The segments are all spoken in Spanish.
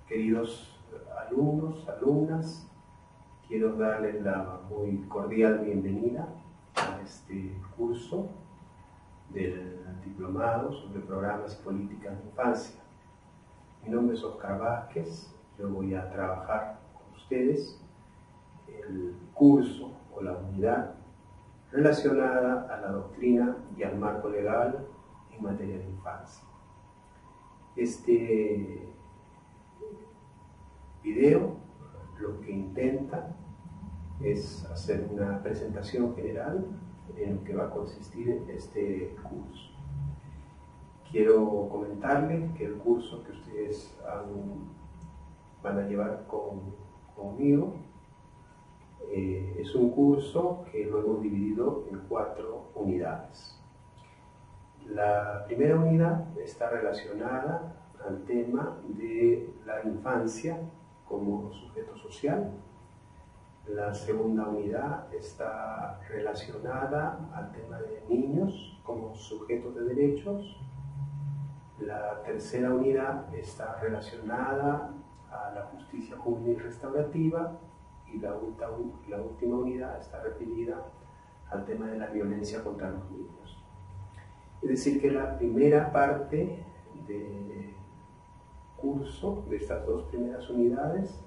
Queridos alumnos, alumnas, quiero darles la muy cordial bienvenida a este curso del diplomado sobre programas y políticas de infancia. Mi nombre es Oscar Vázquez, yo voy a trabajar con ustedes el curso o la unidad relacionada a la doctrina y al marco legal en materia de infancia. Este video lo que intenta es hacer una presentación general en lo que va a consistir este curso. Quiero comentarles que el curso que ustedes van a llevar conmigo es un curso que lo hemos dividido en 4 unidades. La primera unidad está relacionada al tema de la infancia como sujeto social. La segunda unidad está relacionada al tema de niños como sujetos de derechos. La tercera unidad está relacionada a la justicia juvenil restaurativa y la última unidad está referida al tema de la violencia contra los niños. Es decir, que la primera parte del curso de estas 2 primeras unidades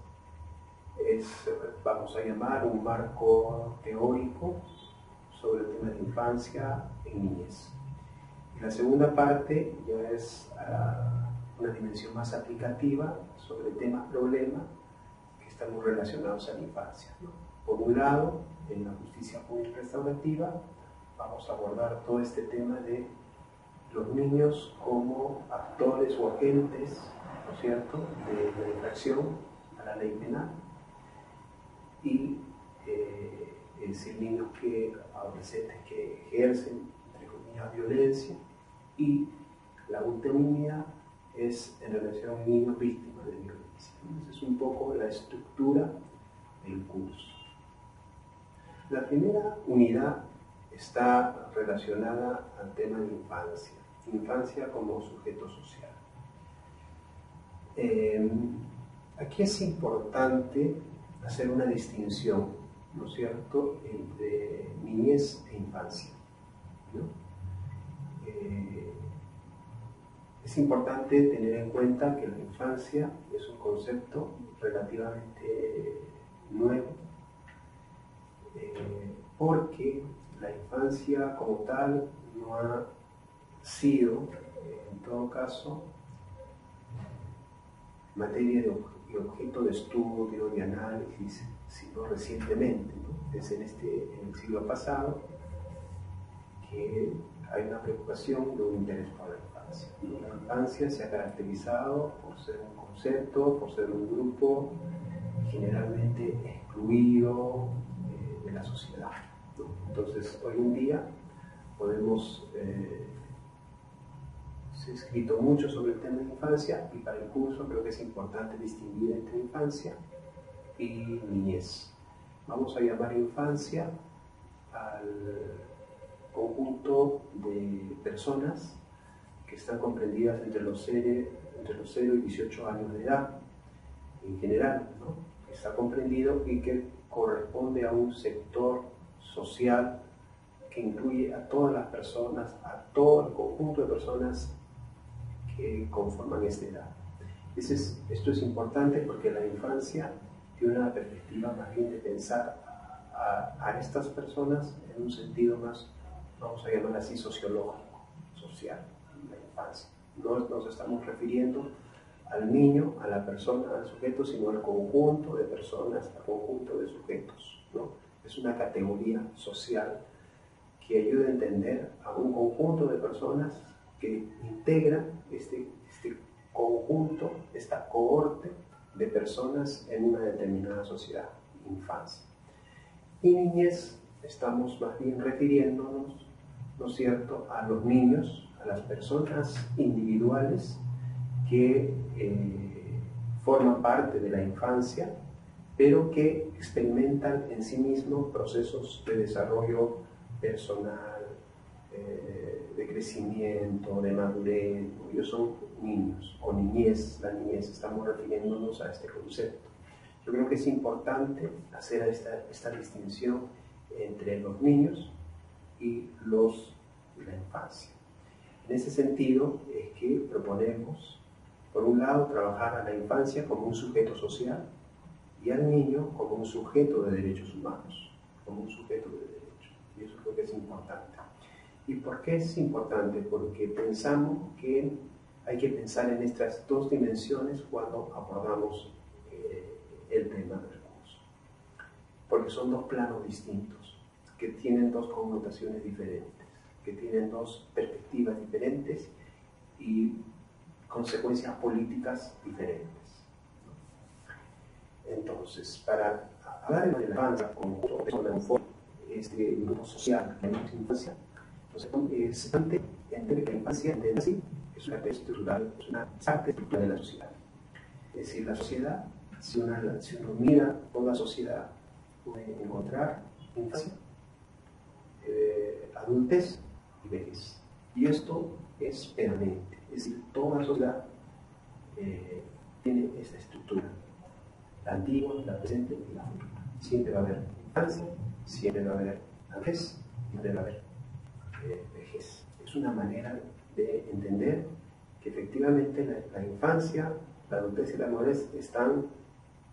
vamos a llamar un marco teórico sobre el tema de infancia y niñez. Y la segunda parte ya es una dimensión más aplicativa sobre temas, problemas que están muy relacionados a la infancia, ¿no? Por un lado, en la justicia juvenil restaurativa vamos a abordar todo este tema de los niños como actores o agentes, ¿no es cierto?, de la infracción a la ley penal. Y es decir, niños adolescentes que ejercen, entre comillas, violencia. Y la última unidad es en relación a niños víctimas de violencia. Esa es un poco la estructura del curso. La primera unidad está relacionada al tema de infancia como sujeto social. Aquí es importante hacer una distinción, ¿no es cierto?, entre niñez e infancia, ¿no? Es importante tener en cuenta que la infancia es un concepto relativamente nuevo, porque la infancia como tal no ha sido, en todo caso, materia y objeto de estudio, de análisis, sino recientemente, ¿no? Es en el siglo pasado que hay una preocupación de un interés por la infancia. La infancia se ha caracterizado por ser un concepto, por ser un grupo generalmente excluido de la sociedad, ¿no? Entonces, hoy en día podemos se ha escrito mucho sobre el tema de infancia y para el curso creo que es importante distinguir entre infancia y niñez. Vamos a llamar infancia al conjunto de personas que están comprendidas entre los 0 y 18 años de edad, en general, ¿no? Que está comprendido y que corresponde a un sector social que incluye a todas las personas, a todo el conjunto de personas que conforman esta edad. Esto es importante porque la infancia tiene una perspectiva más bien de pensar a estas personas en un sentido más, vamos a llamar así, sociológico, social, la infancia. No nos estamos refiriendo al niño, a la persona, al sujeto, sino al conjunto de personas, al conjunto de sujetos, ¿no? Es una categoría social que ayuda a entender a un conjunto de personas que integran este conjunto, esta cohorte de personas en una determinada sociedad, infancia. Y niñez, estamos más bien refiriéndonos, ¿no es cierto?, a los niños, a las personas individuales que forman parte de la infancia, pero que experimentan en sí mismos procesos de desarrollo personal, de crecimiento, de madurez. Ellos son niños o niñez, la niñez, estamos refiriéndonos a este concepto. Yo creo que es importante hacer esta distinción entre los niños y la infancia. En ese sentido es que proponemos, por un lado, trabajar a la infancia como un sujeto social y al niño como un sujeto de derechos humanos, como un sujeto de derechos. Y eso creo que es importante. ¿Y por qué es importante? Porque pensamos que hay que pensar en estas dos dimensiones cuando abordamos el tema del curso. Porque son dos planos distintos, que tienen dos connotaciones diferentes, que tienen dos perspectivas diferentes y consecuencias políticas diferentes. Entonces, para hablar de la infancia como este grupo social, la infancia, entonces, es antes entender que la infancia es una parte estructural, es una parte estructural de la sociedad. Es decir, la sociedad, si uno mira toda sociedad, puede encontrar infancia, adultez y vejez. Y esto es permanente, es decir, toda sociedad tiene esta estructura, la antigua, la presente y la futura. Siempre va a haber infancia, siempre va a haber adultez, siempre va a haber vejez. Es una manera de entender que efectivamente la infancia, la adultez y la madurez están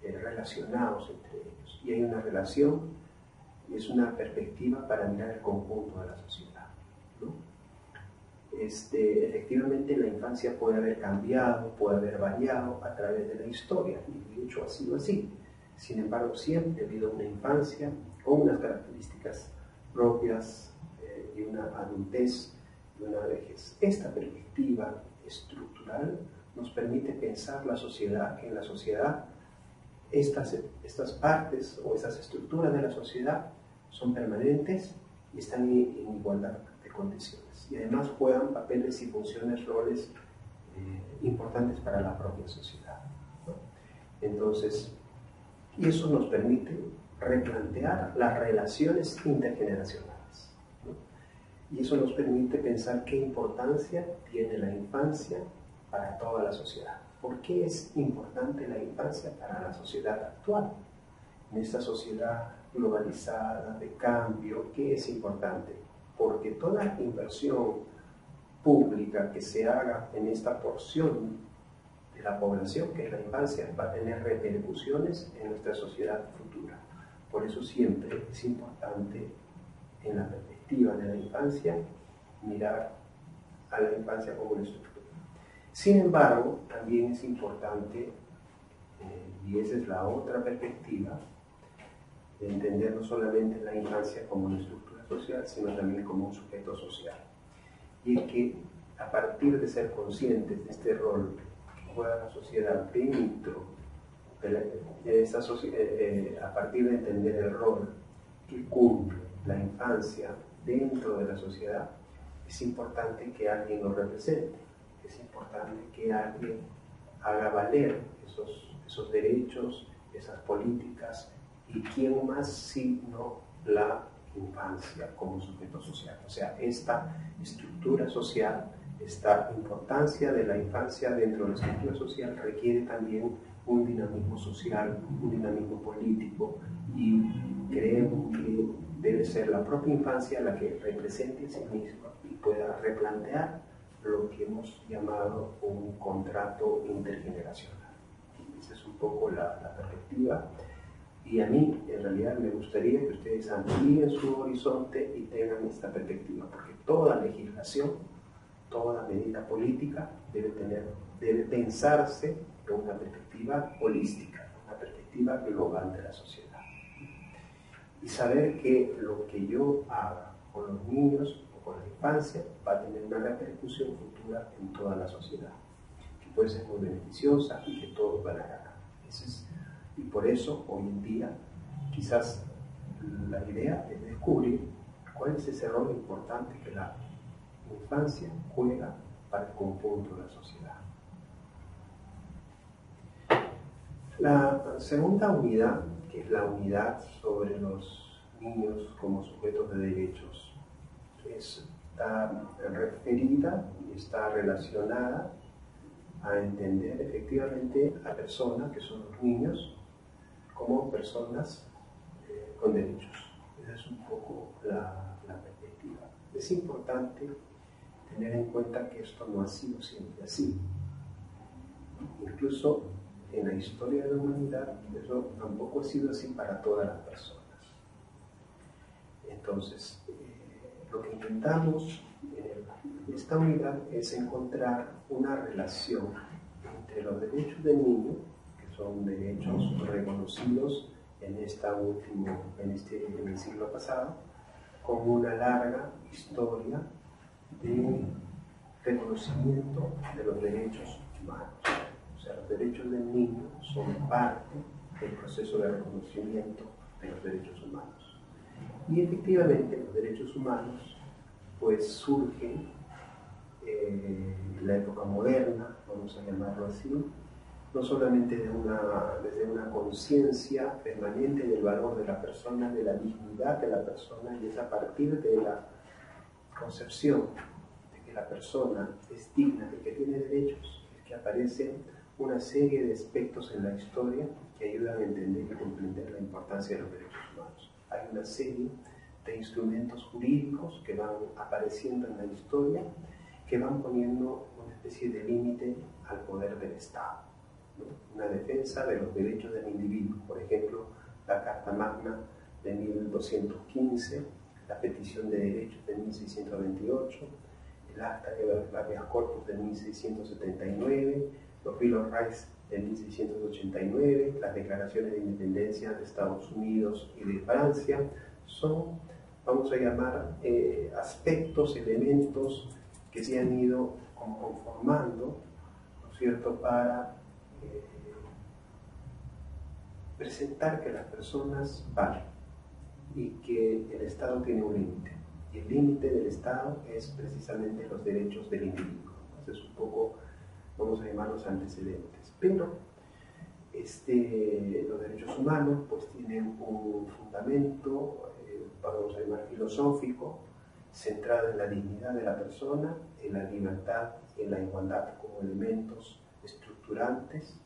relacionados entre ellos. Y hay una relación y es una perspectiva para mirar el conjunto de la sociedad, ¿no? Efectivamente la infancia puede haber cambiado, puede haber variado a través de la historia, y de hecho ha sido así. Sin embargo, siempre ha habido una infancia con unas características propias y una adultez y una vejez. Esta perspectiva estructural nos permite pensar la sociedad, que en la sociedad estas partes o estas estructuras de la sociedad son permanentes y están en igualdad de condiciones. Y además juegan papeles y funciones, roles importantes para la propia sociedad, ¿no? Entonces, y eso nos permite replantear las relaciones intergeneracionales, ¿no? Y eso nos permite pensar qué importancia tiene la infancia para toda la sociedad. ¿Por qué es importante la infancia para la sociedad actual? En esta sociedad globalizada, de cambio, ¿qué es importante? Porque toda inversión pública que se haga en esta porción de la población, que es la infancia, va a tener repercusiones en nuestra sociedad futura. Por eso siempre es importante, en la perspectiva de la infancia, mirar a la infancia como una estructura. Sin embargo, también es importante, y esa es la otra perspectiva, de entender no solamente la infancia como una estructura social, sino también como un sujeto social. Y es que a partir de ser conscientes de este rol que juega la sociedad dentro de esta sociedad, a partir de entender el rol que cumple la infancia dentro de la sociedad, es importante que alguien lo represente, es importante que alguien haga valer esos derechos, esas políticas, y quién más sino la infancia como sujeto social. O sea, esta estructura social, esta importancia de la infancia dentro de la estructura social requiere también un dinamismo social, un dinamismo político, y creemos que debe ser la propia infancia la que represente a sí misma y pueda replantear lo que hemos llamado un contrato intergeneracional. Esa es un poco la perspectiva. Y a mí, en realidad, me gustaría que ustedes amplíen su horizonte y tengan esta perspectiva, porque toda legislación, toda medida política debe pensarse en una perspectiva holística, una perspectiva global de la sociedad. Y saber que lo que yo haga con los niños o con la infancia va a tener una repercusión futura en toda la sociedad, que puede ser muy beneficiosa y que todos van a ganar. Y por eso, hoy en día, quizás la idea es descubrir cuál es ese rol importante que la infancia juega para el conjunto de la sociedad. La segunda unidad, que es la unidad sobre los niños como sujetos de derechos, es está referida y está relacionada a entender efectivamente a personas, que son los niños, como personas con derechos. Esa es un poco la perspectiva. Es importante tener en cuenta que esto no ha sido siempre así. Incluso en la historia de la humanidad, eso tampoco ha sido así para todas las personas. Entonces, lo que intentamos en esta unidad es encontrar una relación entre los derechos del niño, que son derechos reconocidos en el siglo pasado, con una larga historia de reconocimiento de los derechos humanos. O sea, los derechos del niño son parte del proceso de reconocimiento de los derechos humanos. Y efectivamente los derechos humanos pues surgen en la época moderna, vamos a llamarlo así, no solamente desde una conciencia permanente del valor de la persona, de la dignidad de la persona, y es a partir de la concepción de que la persona es digna, de que tiene derechos, es que aparecen una serie de aspectos en la historia que ayudan a entender y comprender la importancia de los derechos humanos. Hay una serie de instrumentos jurídicos que van apareciendo en la historia, que van poniendo una especie de límite al poder del Estado, ¿no? Una defensa de los derechos del individuo, por ejemplo, la Carta Magna de 1215, la Petición de Derechos de 1628, el Acta de Habeas Corpus de 1679, los Bill of Rights de 1689, las declaraciones de independencia de Estados Unidos y de Francia, son, vamos a llamar, aspectos, elementos que se han ido conformando, ¿no es cierto?, para presentar que las personas valen y que el Estado tiene un límite. Y el límite del Estado es precisamente los derechos del individuo. Entonces, un poco, vamos a llamarlos antecedentes. Pero los derechos humanos pues tienen un fundamento, vamos a llamar filosófico, centrado en la dignidad de la persona, en la libertad, en la igualdad como elementos estructurantes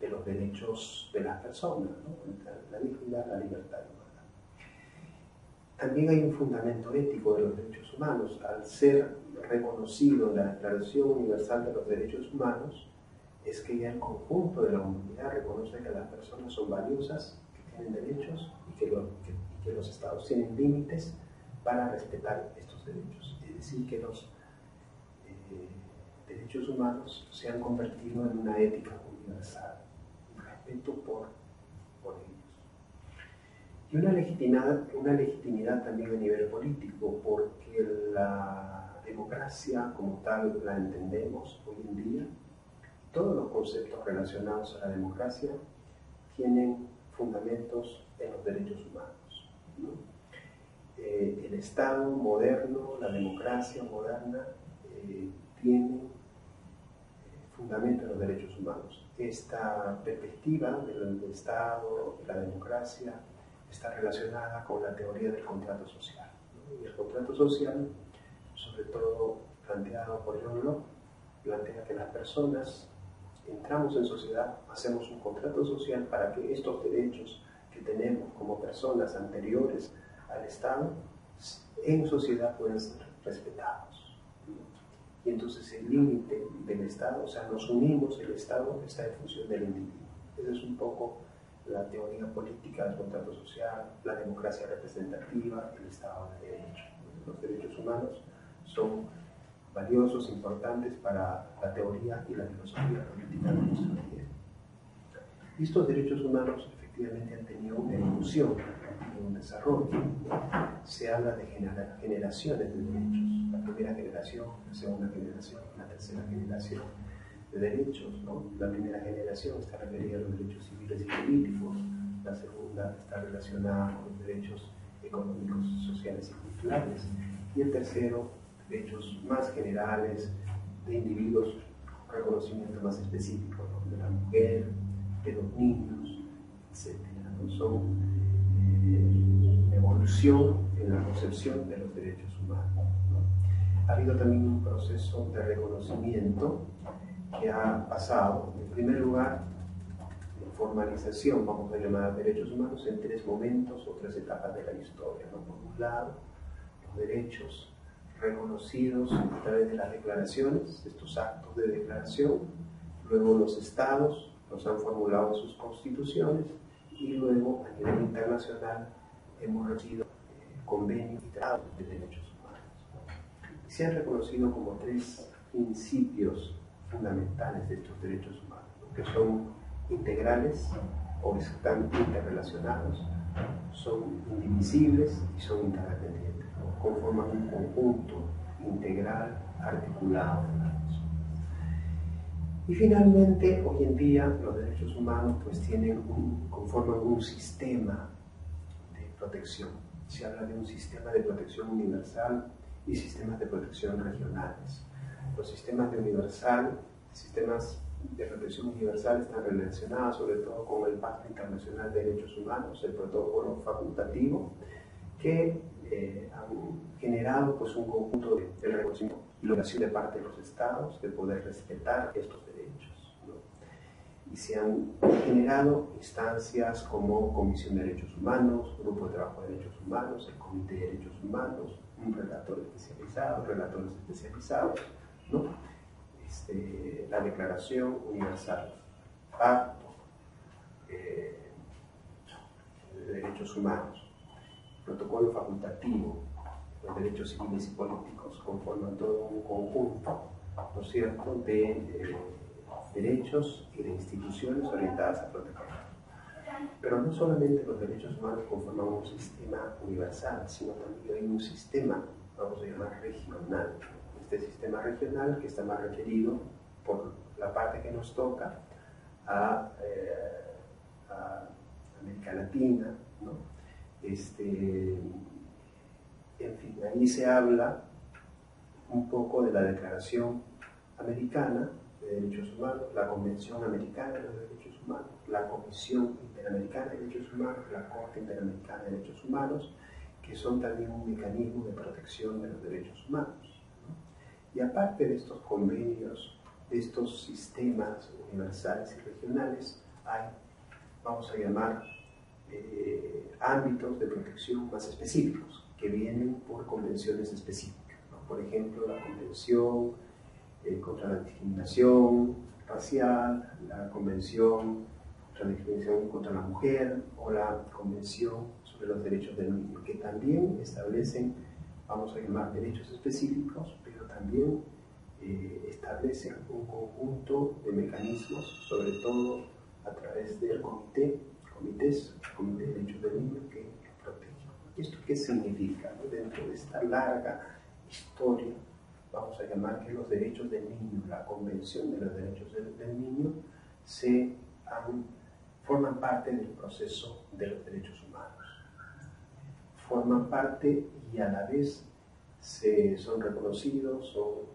de los derechos de las personas, ¿no? La dignidad, la libertad y la igualdad. También hay un fundamento ético de los derechos humanos. Al ser reconocido la Declaración Universal de los Derechos Humanos, es que ya el conjunto de la humanidad reconoce que las personas son valiosas, que tienen derechos y que los estados tienen límites para respetar estos derechos. Es decir, que los derechos humanos se han convertido en una ética universal, un respeto por ellos. Y una legitimidad también a nivel político, porque la democracia como tal la entendemos hoy en día. Todos los conceptos relacionados a la democracia tienen fundamentos en los derechos humanos, ¿no? El Estado moderno, la democracia moderna, tiene fundamento en los derechos humanos. Esta perspectiva del Estado, de la democracia, está relacionada con la teoría del contrato social, ¿no? Y el contrato social, sobre todo planteado por John Locke, plantea que las personas entramos en sociedad, hacemos un contrato social para que estos derechos que tenemos como personas anteriores al Estado en sociedad puedan ser respetados. Y entonces el límite del Estado, o sea, nos unimos, el Estado está en función del individuo. Esa es un poco la teoría política del contrato social, la democracia representativa, el Estado de Derecho. Los derechos humanos son valiosos, importantes para la teoría y la filosofía política de nuestro tiempo. Y estos derechos humanos efectivamente han tenido una evolución, un desarrollo. Se habla de generaciones de derechos, la primera generación, la segunda generación, la tercera generación de derechos, ¿no? La primera generación está referida a los derechos civiles y políticos, la segunda está relacionada con los derechos económicos, sociales y culturales, y el tercero, derechos más generales de individuos, reconocimiento más específico, ¿no? De la mujer, de los niños, etc., ¿no? Son evolución en la concepción de los derechos humanos, ¿no? ha habido también un proceso de reconocimiento que ha pasado, en primer lugar, de formalización, vamos a llamar, derechos humanos en tres momentos o tres etapas de la historia, ¿no? Por un lado, los derechos reconocidos a través de las declaraciones, estos actos de declaración, luego los estados los han formulado en sus constituciones y luego a nivel internacional hemos recibido convenios y tratados de derechos humanos. Y se han reconocido como tres principios fundamentales de estos derechos humanos, que son integrales o están interrelacionados, son indivisibles y son interdependientes, ¿no? Conforman un conjunto integral, articulado. Y finalmente, hoy en día, los derechos humanos pues conforman un sistema de protección. Se habla de un sistema de protección universal y sistemas de protección regionales. Los sistemas de protección universal están relacionados sobre todo con el Pacto Internacional de Derechos Humanos, el protocolo facultativo, que han generado pues, un conjunto de reconocimiento y obligación de parte de los estados de poder respetar estos derechos, ¿no? Y se han generado instancias como Comisión de Derechos Humanos, Grupo de Trabajo de Derechos Humanos, el Comité de Derechos Humanos, un relator especializado, relatores especializados, ¿no? La Declaración Universal, Pacto de Derechos Humanos, protocolo facultativo, los derechos civiles y políticos conforman todo un conjunto, ¿no es cierto?, de derechos y de instituciones orientadas a proteger. Pero no solamente los derechos humanos conforman un sistema universal, sino también hay un sistema, vamos a llamar regional. Este sistema regional que está más referido por la parte que nos toca a América Latina, ¿no? En fin, ahí se habla un poco de la Declaración Americana de Derechos Humanos, la Convención Americana de los Derechos Humanos, la Comisión Interamericana de Derechos Humanos, la Corte Interamericana de Derechos Humanos, que son también un mecanismo de protección de los derechos humanos, ¿no? Y aparte de estos convenios, de estos sistemas universales y regionales, hay, vamos a llamar, ámbitos de protección más específicos que vienen por convenciones específicas, ¿no? Por ejemplo, la Convención contra la discriminación racial, la Convención contra la discriminación contra la mujer o la Convención sobre los derechos del niño, que también establecen, vamos a llamar, derechos específicos, pero también establecen un conjunto de mecanismos, sobre todo a través del Comité de Derechos del Niño, que protege. ¿Esto qué significa? Dentro de esta larga historia, vamos a llamar que los derechos del niño, la Convención de los Derechos del Niño, forman parte del proceso de los derechos humanos. Forman parte y a la vez son reconocidos, son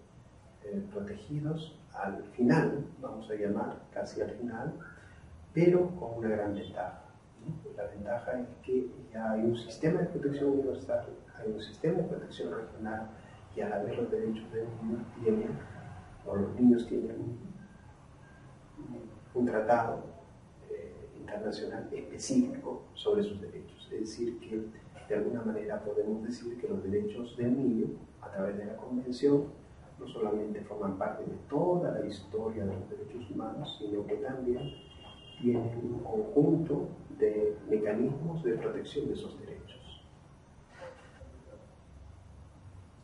protegidos al final, vamos a llamar casi al final, pero con una gran ventaja, ¿no? La ventaja es que ya hay un sistema de protección universal, hay un sistema de protección regional, y a la vez los derechos del niño los niños tienen un tratado internacional específico sobre sus derechos. Es decir, que de alguna manera podemos decir que los derechos del niño, a través de la Convención, no solamente forman parte de toda la historia de los derechos humanos, sino que también tienen un conjunto de mecanismos de protección de esos derechos.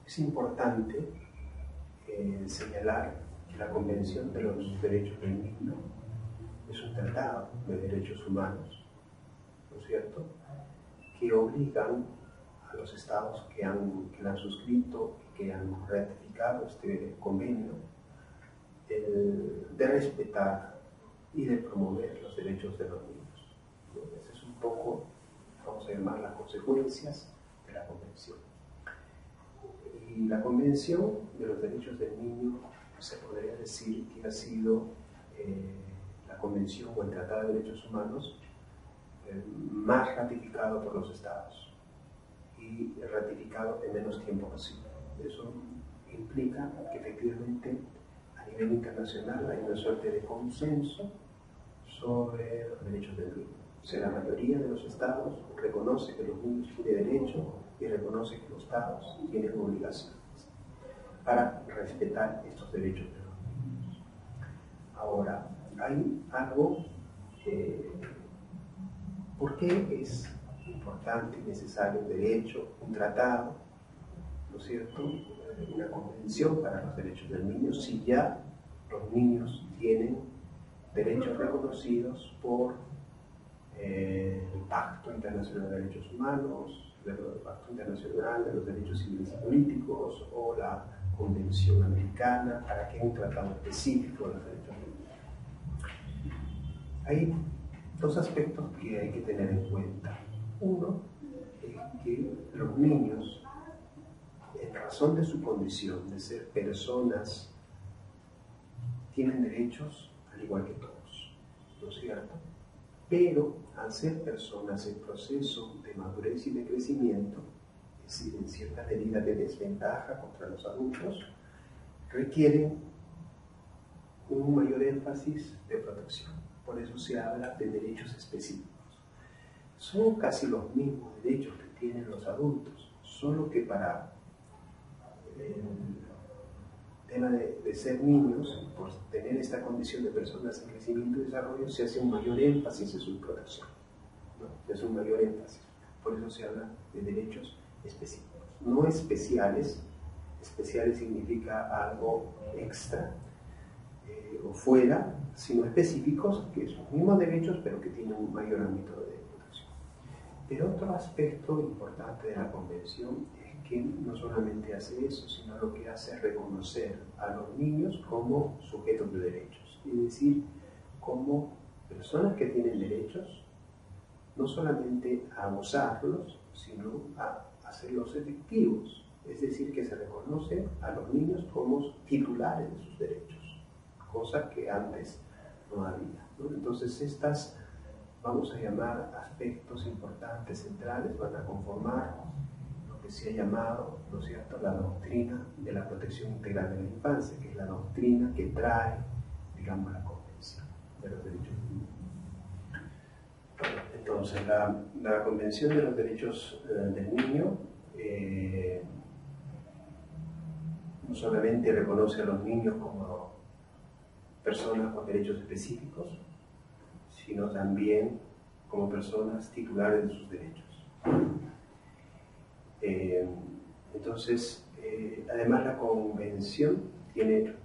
Es importante señalar que la Convención de los Derechos del Niño es un tratado de derechos humanos, ¿no es cierto?, que obligan a los estados que la han suscrito y que han ratificado este convenio de respetar y de promover los derechos de los niños. Ese es un poco, vamos a llamar, las consecuencias de la Convención. Y la Convención de los Derechos del Niño se podría decir que ha sido la Convención o el Tratado de Derechos Humanos más ratificado por los estados y ratificado en menos tiempo posible. Eso que implica que efectivamente a nivel internacional hay una suerte de consenso sobre los derechos del niño. O sea, la mayoría de los estados reconoce que los niños tienen derecho y reconoce que los estados tienen obligaciones para respetar estos derechos de los niños. Ahora, hay algo, ¿por qué es importante y necesario un derecho, un tratado, ¿no es cierto?, una convención para los derechos del niño, si ya los niños tienen derechos reconocidos por el Pacto Internacional de Derechos Humanos, el Pacto Internacional de los Derechos Civiles y Políticos o la Convención Americana? ¿Para qué un tratado específico de los derechos del niño? Hay dos aspectos que hay que tener en cuenta. Uno es que los niños, en razón de su condición de ser personas, tienen derechos al igual que todos, ¿no es cierto? Pero al ser personas en proceso de madurez y de crecimiento, es decir, en cierta medida de desventaja contra los adultos, requieren un mayor énfasis de protección. Por eso se habla de derechos específicos. Son casi los mismos derechos que tienen los adultos, solo que para el tema de ser niños, por tener esta condición de personas en crecimiento y desarrollo, se hace un mayor énfasis en su protección, ¿no? Se hace un mayor énfasis. Por eso se habla de derechos específicos, no especiales. Especiales significa algo extra o fuera, sino específicos, que son los mismos derechos, pero que tienen un mayor ámbito de protección. Pero otro aspecto importante de la Convención es que no solamente hace eso, sino lo que hace es reconocer a los niños como sujetos de derechos, es decir, como personas que tienen derechos, no solamente a gozarlos, sino a hacerlos efectivos. Es decir, que se reconoce a los niños como titulares de sus derechos, cosa que antes no había, ¿no? Entonces estas, vamos a llamar, aspectos importantes, centrales, van a conformar lo que se ha llamado, ¿no es cierto?, la doctrina de la protección integral de la infancia, que es la doctrina que trae, digamos, la Convención de los Derechos del Niño. Entonces, la Convención de los Derechos del Niño no solamente reconoce a los niños como personas con derechos específicos, sino también como personas titulares de sus derechos. Entonces, además la Convención tiene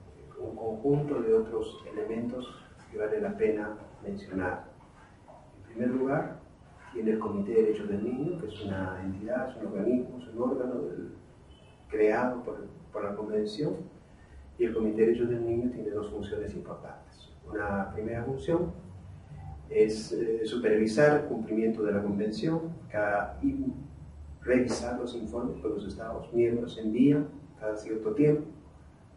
un conjunto de otros elementos que vale la pena mencionar. En primer lugar, tiene el Comité de Derechos del Niño, que es una entidad, es un organismo, es un órgano creado por la Convención, y el Comité de Derechos del Niño tiene dos funciones importantes. Una primera función es supervisar el cumplimiento de la Convención y revisar los informes que los Estados miembros envían cada cierto tiempo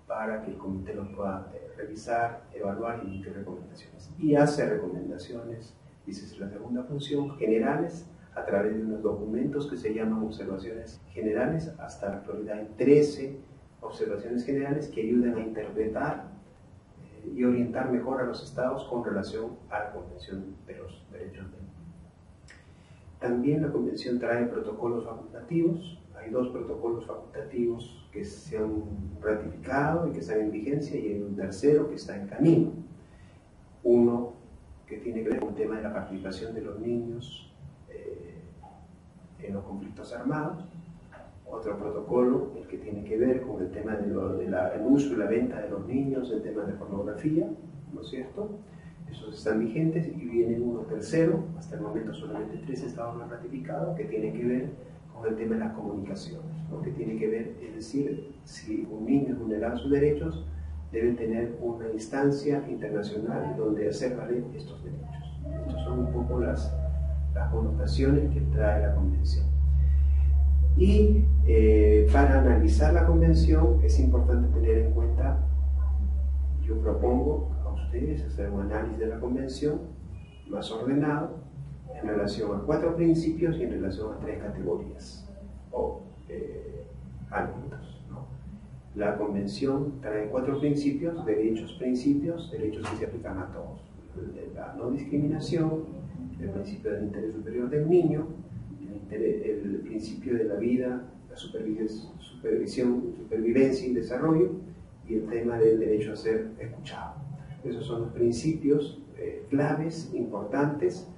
para que el comité los pueda revisar, evaluar y emitir recomendaciones. Y hace recomendaciones, esa es la segunda función, generales, a través de unos documentos que se llaman observaciones generales. Hasta la actualidad hay 13 observaciones generales que ayudan a interpretar y orientar mejor a los estados con relación a la Convención de los Derechos del Niño. También la Convención trae protocolos facultativos. Hay 2 protocolos facultativos que se han ratificado y que están en vigencia, y hay un tercero que está en camino. Uno que tiene que ver con el tema de la participación de los niños en los conflictos armados. Otro protocolo, el que tiene que ver con el tema del uso y la venta de los niños, el tema de pornografía, ¿no es cierto? Esos están vigentes, y viene uno tercero, hasta el momento solamente 3 estados lo han ratificado, que tiene que ver con el tema de las comunicaciones, ¿no? Que tiene que ver, es decir, si un niño es vulnerado sus derechos, debe tener una instancia internacional donde hacer valer estos derechos. Estas son un poco las connotaciones que trae la Convención. Y para analizar la Convención es importante tener en cuenta, yo propongo a ustedes hacer un análisis de la Convención más ordenado en relación a 4 principios y en relación a 3 categorías o ámbitos, ¿no? La Convención trae 4 principios, derechos que se aplican a todos. La no discriminación, el principio del interés superior del niño, el principio de la vida, la supervivencia y desarrollo, y el tema del derecho a ser escuchado. Esos son los principios claves, importantes.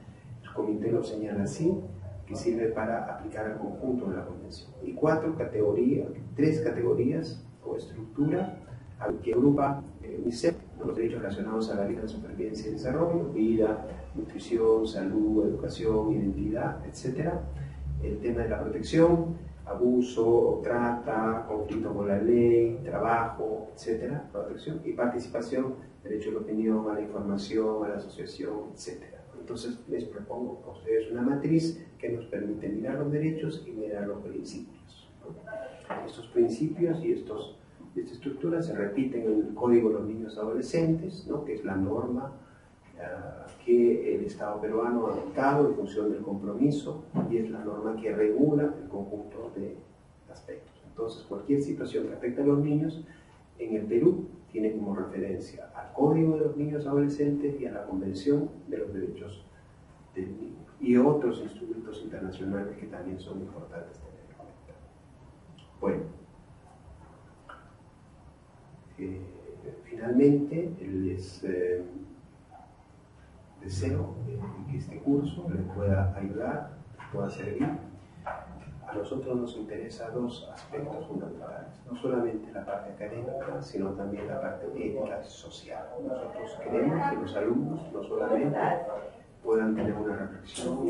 El comité lo señala así, que sirve para aplicar al conjunto de la Convención. Y 3 categorías o estructura que agrupa UNICEF, los derechos relacionados a la vida, supervivencia y desarrollo, vida, nutrición, salud, educación, identidad, etc. El tema de la protección, abuso, trata, conflicto con la ley, trabajo, etc. Protección y participación, derecho a la opinión, a la información, a la asociación, etc. Entonces les propongo a ustedes una matriz que nos permite mirar los derechos y mirar los principios, ¿no? Estos principios y esta estructura se repiten en el Código de los Niños y Adolescentes, ¿no? Que es la norma que el Estado peruano ha adoptado en función del compromiso y es la norma que regula el conjunto de aspectos. Entonces, cualquier situación que afecte a los niños en el Perú tiene como referencia al Código de los Niños y Adolescentes y a la Convención de los Derechos del Niño y otros instrumentos internacionales que también son importantes tener en cuenta. Bueno, finalmente les deseo que este curso les pueda ayudar, les pueda servir. A nosotros nos interesa 2 aspectos fundamentales, no solamente la parte académica, sino también la parte ética y social. Nosotros queremos que los alumnos no solamente puedan tener una reflexión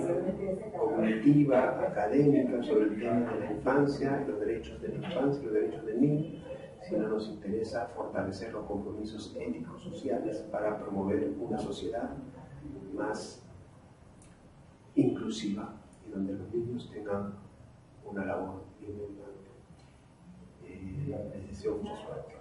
cognitiva, académica sobre el tema de la infancia, los derechos de la infancia y los derechos del niño, sino nos interesa fortalecer los compromisos éticos sociales para promover una sociedad más inclusiva y donde los niños tengan una labor importante. Les deseo mucha suerte.